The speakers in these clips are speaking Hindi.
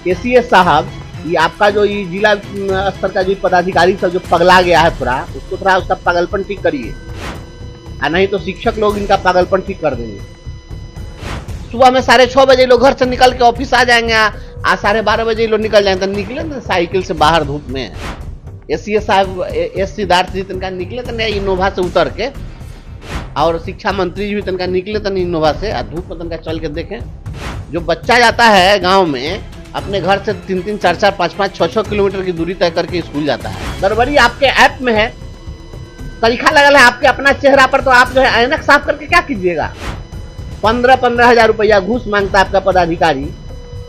एसीएस साहब, ये आपका जो ये जिला स्तर का जो पदाधिकारी सब जो पगला गया है पूरा, उसको थोड़ा उसका पागलपन ठीक करिए, और नहीं तो शिक्षक लोग इनका पागलपन ठीक कर देंगे। सुबह में 6:30 बजे लोग घर से निकल के ऑफिस आ जाएंगे, आज 12:30 बजे लोग निकल जाएंगे, तो निकले ना साइकिल से बाहर धूप में। एसीएस साहब एस सिद्धार्थ जी तनका निकले तन इनोवा से उतर के, और शिक्षा मंत्री जी भी तनका निकले तन इनोवा से, धूप में तनका चल के देखें। जो बच्चा जाता है गांव में अपने घर से 3-3, 4-4, 5-5, 6-6 किलोमीटर की दूरी तय करके स्कूल जाता है। गड़बड़ी आपके ऐप में है, तरीका लगा है आपके अपना चेहरा पर, तो आप जो है ऐनक साफ करके क्या कीजिएगा। 15-15 हजार रुपया घूस मांगता है आपका पदाधिकारी।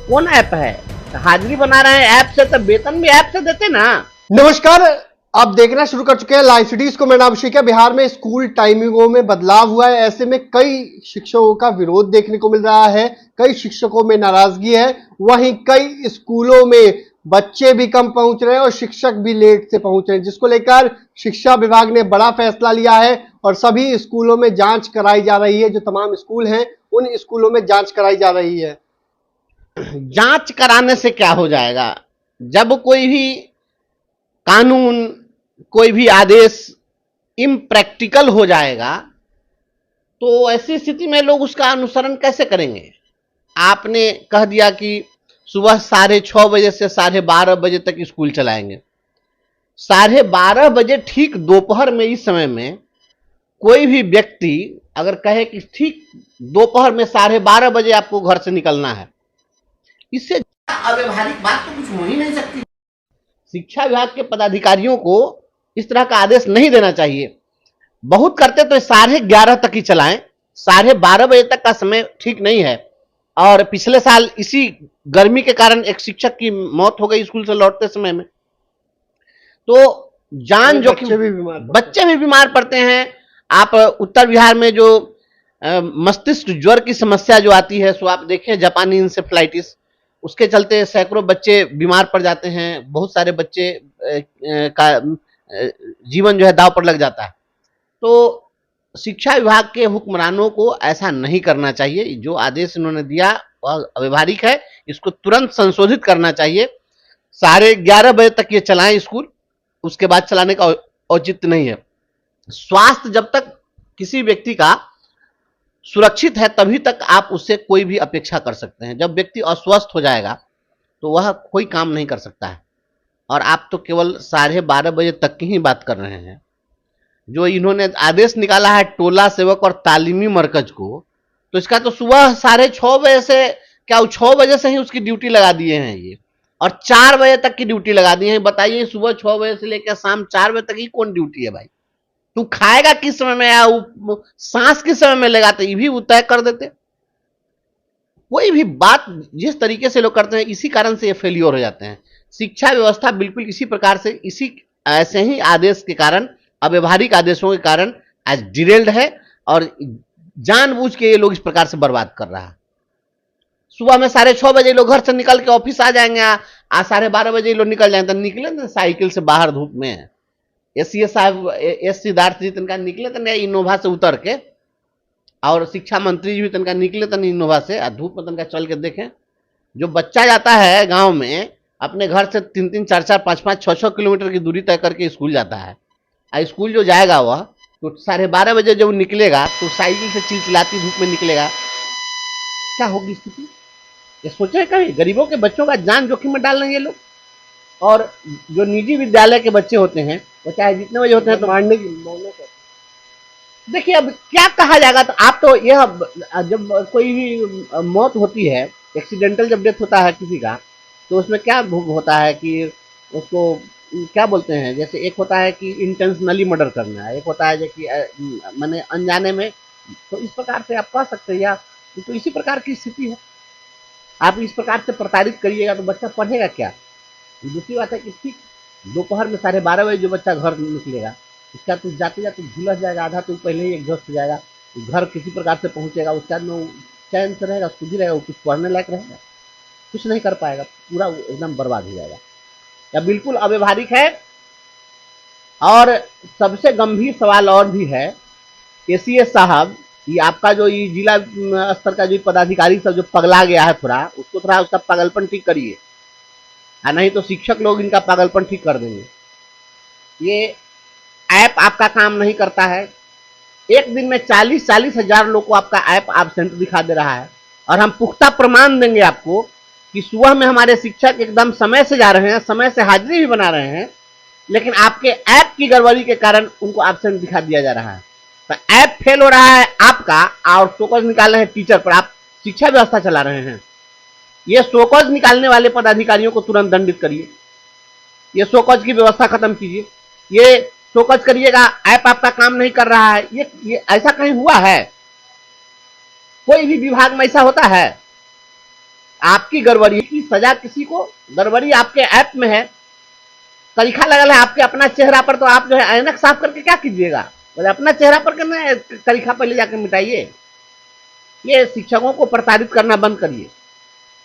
कौन ऐप है? हाजिरी बना रहे हैं ऐप से, तो वेतन भी ऐप से देते ना। नमस्कार, आप देखना शुरू कर चुके हैं लाइव सिटीज को। मेरा नाम अभिषेक है। बिहार में स्कूल टाइमिंगों में बदलाव हुआ है, ऐसे में कई शिक्षकों का विरोध देखने को मिल रहा है, कई शिक्षकों में नाराजगी है। वहीं कई स्कूलों में बच्चे भी कम पहुंच रहे हैं और शिक्षक भी लेट से पहुंच रहे हैं, जिसको लेकर शिक्षा विभाग ने बड़ा फैसला लिया है और सभी स्कूलों में जांच कराई जा रही है। जो तमाम स्कूल हैं उन स्कूलों में जांच कराई जा रही है। जांच कराने से क्या हो जाएगा? जब कोई भी कानून, कोई भी आदेश इम्प्रैक्टिकल हो जाएगा, तो ऐसी स्थिति में लोग उसका अनुसरण कैसे करेंगे? आपने कह दिया कि सुबह 6:30 बजे से 12:30 बजे तक स्कूल चलाएंगे। 12:30 बजे ठीक दोपहर में, इस समय में कोई भी व्यक्ति अगर कहे कि ठीक दोपहर में 12:30 बजे आपको घर से निकलना है, इससे अव्यवहारिक बात तो कुछ हो ही नहीं सकती। शिक्षा विभाग के पदाधिकारियों को इस तरह का आदेश नहीं देना चाहिए। बहुत करते तो 11:30 तक ही चलाएं, 12:30 बजे तक का समय ठीक नहीं है। और पिछले साल इसी गर्मी के कारण एक शिक्षक की मौत हो गई स्कूल से लौटते समय में। तो जान जोखिम, बच्चे भी बीमार पड़ते हैं। आप उत्तर बिहार में जो मस्तिष्क ज्वर की समस्या जो आती है, सो आप देखें, जापानी इंसेफ्लाइटिस, उसके चलते सैकड़ों बच्चे बीमार पड़ जाते हैं। बहुत सारे बच्चे का जीवन जो है दांव पर लग जाता है। तो शिक्षा विभाग के हुक्मरानों को ऐसा नहीं करना चाहिए। जो आदेश इन्होंने दिया वह अव्यवहारिक है, इसको तुरंत संशोधित करना चाहिए। 11:30 बजे तक ये चलाएं स्कूल, उसके बाद चलाने का औचित्य नहीं है। स्वास्थ्य जब तक किसी व्यक्ति का सुरक्षित है तभी तक आप उससे कोई भी अपेक्षा कर सकते हैं। जब व्यक्ति अस्वस्थ हो जाएगा तो वह कोई काम नहीं कर सकता है। और आप तो केवल 12:30 बजे तक की ही बात कर रहे हैं। जो इन्होंने आदेश निकाला है टोला सेवक और तालीमी मरकज को, तो इसका तो सुबह 6:30 बजे से, क्या 6 बजे से ही उसकी ड्यूटी लगा दिए हैं ये, और 4 बजे तक की ड्यूटी लगा दी है। बताइए, सुबह 6 बजे से लेकर शाम 4 बजे तक ही कौन ड्यूटी है भाई? तू खाएगा किस समय में या सांस किस समय में लेगा, तो ये भी वो तय कर देते। कोई भी बात जिस तरीके से लोग करते हैं, इसी कारण से ये फेलियर हो जाते हैं। शिक्षा व्यवस्था बिल्कुल इसी प्रकार से, इसी ऐसे ही आदेश के कारण, अव्यवहारिक आदेशों के कारण आज डिरेल्ड है, और जानबूझ के ये लोग इस प्रकार से बर्बाद कर रहा है। सुबह में 6:30 बजे लोग घर से निकल के ऑफिस आ जाएंगे, आज 12:30 बजे लोग निकल जाएंगे, तो निकले ना साइकिल से बाहर धूप में। एसीएस साहब एस सिद्धार्थ जी तनका निकले तन इनोवा से उतर के, और शिक्षा मंत्री जी भी तनका निकले तन इनोवा से, धूप में तनका चल के देखें। जो बच्चा जाता है गांव में अपने घर से 3-3, 4-4, 5-5, 6-6 किलोमीटर की दूरी तय करके स्कूल जाता है, स्कूल जो जाएगा वह तो 12:30 बजे जब निकलेगा तो साइकिल से चिलचिलाती धूप में निकलेगा, क्या होगी स्थिति? ये सोचे कभी? गरीबों के बच्चों का जान जोखिम में डाल लेंगे लोग। और जो निजी विद्यालय के बच्चे होते हैं वो चाहे जितने बजे होते हैं तो मारने की, देखिए अब क्या कहा जाएगा। तो आप तो यह, जब कोई भी मौत होती है, एक्सीडेंटल जब डेथ होता है किसी का, तो उसमें क्या होता है कि उसको क्या बोलते हैं, जैसे एक होता है कि इंटेंशनली मर्डर करना है, एक होता है कि मैंने अनजाने में, तो इस प्रकार से आप कह सकते हैं। या तो इसी प्रकार की स्थिति है। आप इस प्रकार से प्रताड़ित करिएगा तो बच्चा पढ़ेगा क्या? दूसरी बात है कि ठीक दोपहर में 12:30 बजे जो बच्चा घर निकलेगा, उसका तो जाते जाते झुलस जाएगा, आधा तो पहले ही एग्जॉस्ट हो जाएगा, घर किसी प्रकार से पहुंचेगा, उसका चैन से रहेगा, खुद ही रहेगा, कुछ पढ़ने लायक रहेगा, कुछ नहीं कर पाएगा, पूरा एकदम बर्बाद हो जाएगा। या बिल्कुल अव्यवहारिक है। और सबसे गंभीर सवाल और भी है, एसीएस साहब, ये आपका जो ये जिला स्तर का जो पदाधिकारी सब जो पगला गया है पूरा, उसको थोड़ा उसका पागलपन ठीक करिए, और नहीं तो शिक्षक लोग इनका पागलपन ठीक कर देंगे। ये ऐप आपका काम नहीं करता है। एक दिन में 40-40 हजार लोग को आपका ऐप एब्सेंट दिखा दे रहा है, और हम पुख्ता प्रमाण देंगे आपको कि सुबह में हमारे शिक्षक एकदम समय से जा रहे हैं, समय से हाजिरी भी बना रहे हैं, लेकिन आपके ऐप की गड़बड़ी के कारण उनको एब्सेंट दिखा दिया जा रहा है। तो ऐप फेल हो रहा है आपका, और शोकॉज निकाल रहे हैं टीचर पर। आप शिक्षा व्यवस्था चला रहे हैं। ये शोकॉज निकालने वाले पदाधिकारियों को तुरंत दंडित करिए। ये शोकॉज की व्यवस्था खत्म कीजिए। ये शोकॉज करिएगा, ऐप आपका काम नहीं कर रहा है। ये ऐसा कहीं हुआ है? कोई भी विभाग में ऐसा होता है? आपकी गड़बड़ी की सजा किसी को, गड़बड़ी आपके ऐप में है, तरीका लगल है आपके अपना चेहरा पर, तो आप जो है ऐनक साफ करके क्या कीजिएगा? बोले अपना चेहरा पर करना तरीका पहले जाकर मिटाइए। ये शिक्षकों को प्रताड़ित करना बंद करिए।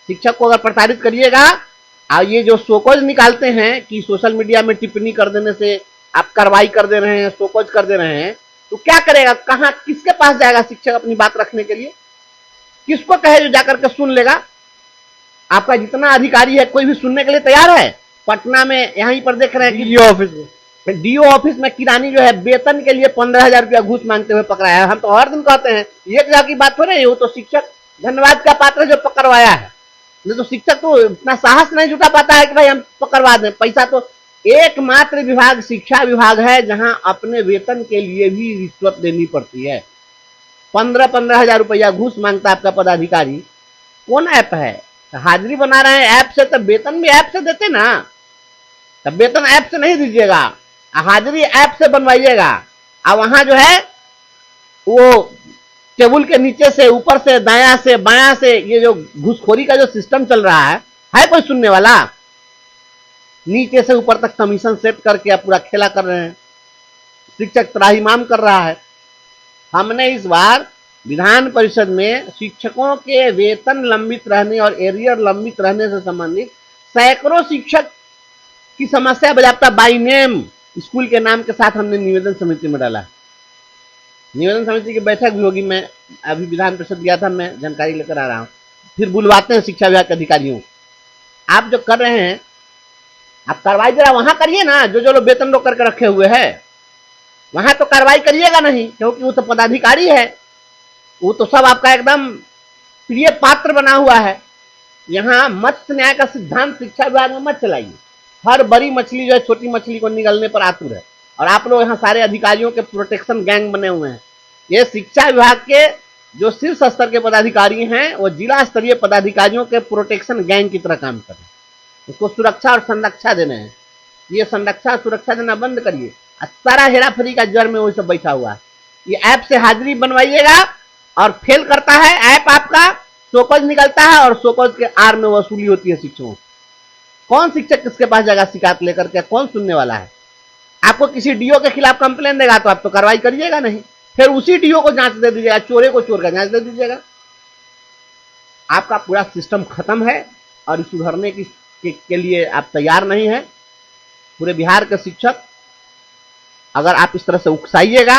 शिक्षक को अगर प्रताड़ित करिएगा, और ये जो शोकॉज निकालते हैं कि सोशल मीडिया में टिप्पणी कर देने से आप कार्रवाई कर दे रहे हैं, शोकॉज कर दे रहे हैं, तो क्या करेगा? कहां, किसके पास जाएगा शिक्षक अपनी बात रखने के लिए? किसको कहे जो जाकर के सुन लेगा? आपका जितना अधिकारी है, कोई भी सुनने के लिए तैयार है? पटना में यहीं पर देख रहे हैं कि डीओ ऑफिस में किरानी जो है वेतन के लिए 15,000 रुपया घूस मांगते हुए पकड़ाया है। हम तो हर दिन कहते हैं, एक जगह की बात हो रही है, वो तो शिक्षक धन्यवाद का पात्र जो पकड़वाया है। नहीं तो शिक्षक तो इतना साहस नहीं जुटा पाता है कि भाई हम पकड़वा दें। पैसा तो एकमात्र विभाग शिक्षा विभाग है जहां अपने वेतन के लिए भी रिश्वत देनी पड़ती है। 15-15 हजार रुपया घूस मांगता है आपका पदाधिकारी। कौन ऐप है? हाजिरी बना रहे हैं ऐप से, तब वेतन भी ऐप से देते ना। तब वेतन ऐप से नहीं दीजिएगा, हाजिरी ऐप से बनवाइएगा। और वहां जो है वो टेबल के नीचे से, ऊपर से, दाया से, बाया से, ये जो घूसखोरी का जो सिस्टम चल रहा है कोई सुनने वाला? नीचे से ऊपर तक कमीशन सेट करके आप पूरा खेला कर रहे हैं। शिक्षक त्राहिमाम कर रहा है। हमने इस बार विधान परिषद में शिक्षकों के वेतन लंबित रहने और एरियर लंबित रहने से संबंधित सैकड़ों शिक्षक की समस्या बजाता बाई नेम स्कूल के नाम के साथ हमने निवेदन समिति में डाला। निवेदन समिति की बैठक भी होगी। मैं अभी विधान परिषद गया था, मैं जानकारी लेकर आ रहा हूँ। फिर बुलवाते हैं शिक्षा विभाग के अधिकारियों। आप जो कर रहे हैं, आप कार्रवाई जरा वहां करिए ना, जो लोग वेतन रोक करके रखे हुए हैं वहां तो कार्रवाई करिएगा नहीं, क्योंकि वो तो पदाधिकारी है। वो तो सब आपका एकदम प्रिय पात्र बना हुआ है। यहाँ मत्स्य न्याय का सिद्धांत शिक्षा विभाग में मत चलाइए। हर बड़ी मछली जो है छोटी मछली को निगलने पर आतुर है, और आप लोग यहाँ सारे अधिकारियों के प्रोटेक्शन गैंग बने हुए हैं। ये शिक्षा विभाग के जो शीर्ष स्तर के पदाधिकारी हैं, वो जिला स्तरीय पदाधिकारियों के प्रोटेक्शन गैंग की तरह काम कर रहे हैं। उसको सुरक्षा और संरक्षा देने हैं। ये संरक्षा सुरक्षा देना बंद करिए। सारा हेराफेरी का जड़ में वही सब बैठा हुआ है। ये ऐप से हाजिरी बनवाइएगा, और फेल करता है ऐप आपका, शोकॉज निकलता है, और शोकॉज के आर में वसूली होती है शिक्षकों। कौन शिक्षक किसके पास जाएगा शिकायत लेकर के? कौन सुनने वाला है? आपको किसी डीओ के खिलाफ कंप्लेन देगा तो आप तो कार्रवाई करिएगा नहीं, फिर उसी डीओ को जांच दे दीजिएगा, चोरे को चोर का जांच दे दीजिएगा। आपका पूरा सिस्टम खत्म है, और इस सुधरने के लिए आप तैयार नहीं है। पूरे बिहार के शिक्षक अगर आप इस तरह से उकसाइएगा,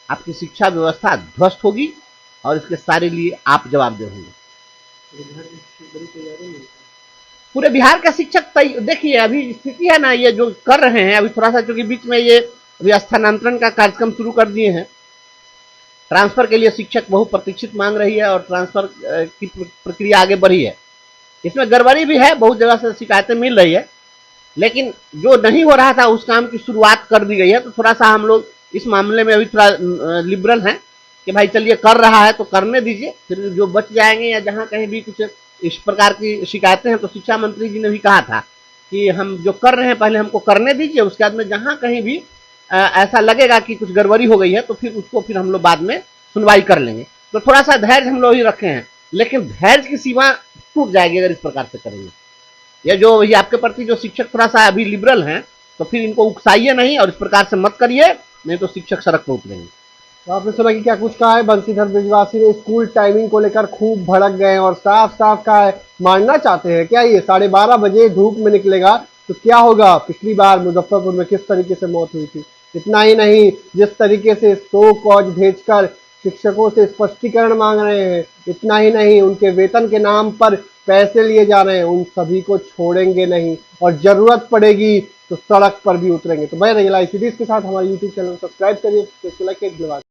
आपकी शिक्षा व्यवस्था ध्वस्त होगी, और इसके सारे लिए आप जवाबदेह होंगे। पूरे बिहार का शिक्षक देखिए अभी स्थिति है ना, ये जो कर रहे हैं अभी थोड़ा सा, क्योंकि बीच में ये स्थानांतरण का कार्यक्रम शुरू कर दिए हैं। ट्रांसफर के लिए शिक्षक बहु प्रतीक्षित मांग रही है, और ट्रांसफर की प्रक्रिया आगे बढ़ी है। इसमें गड़बड़ी भी है, बहुत जगह से शिकायतें मिल रही है, लेकिन जो नहीं हो रहा था उस काम की शुरुआत कर दी गई है। तो थोड़ा सा हम लोग इस मामले में अभी थोड़ा लिबरल हैं कि भाई चलिए कर रहा है तो करने दीजिए, फिर जो बच जाएंगे या जहां कहीं भी कुछ इस प्रकार की शिकायतें हैं, तो शिक्षा मंत्री जी ने भी कहा था कि हम जो कर रहे हैं पहले हमको करने दीजिए, उसके बाद में जहां कहीं भी ऐसा लगेगा कि कुछ गड़बड़ी हो गई है तो फिर उसको फिर हम लोग बाद में सुनवाई कर लेंगे। तो थोड़ा सा धैर्य हम लोग ही रखे हैं, लेकिन धैर्य की सीमा टूट जाएगी अगर इस प्रकार से करेंगे। ये जो ये आपके प्रति जो शिक्षक थोड़ा सा अभी लिबरल हैं, तो फिर इनको उकसाइए नहीं, और इस प्रकार से मत करिए, नहीं तो शिक्षक सड़क पर उतरेंगे। तो आपने सुना कि क्या कुछ कहा है बंसीधर ब्रिजवासी ने। स्कूल टाइमिंग को लेकर खूब भड़क गए और साफ साफ कहा है, मानना चाहते हैं क्या ये 12:30 बजे धूप में निकलेगा तो क्या होगा? पिछली बार मुजफ्फरपुर में किस तरीके से मौत हुई थी। इतना ही नहीं, जिस तरीके से शो कॉज भेजकर शिक्षकों से स्पष्टीकरण मांग रहे हैं, इतना ही नहीं, उनके वेतन के नाम पर पैसे लिए जा रहे हैं उन सभी को छोड़ेंगे नहीं, और जरूरत पड़ेगी तो सड़क पर भी उतरेंगे। तो मैं रही ICDs के साथ, हमारे YouTube चैनल को सब्सक्राइब करिए, धन्यवाद।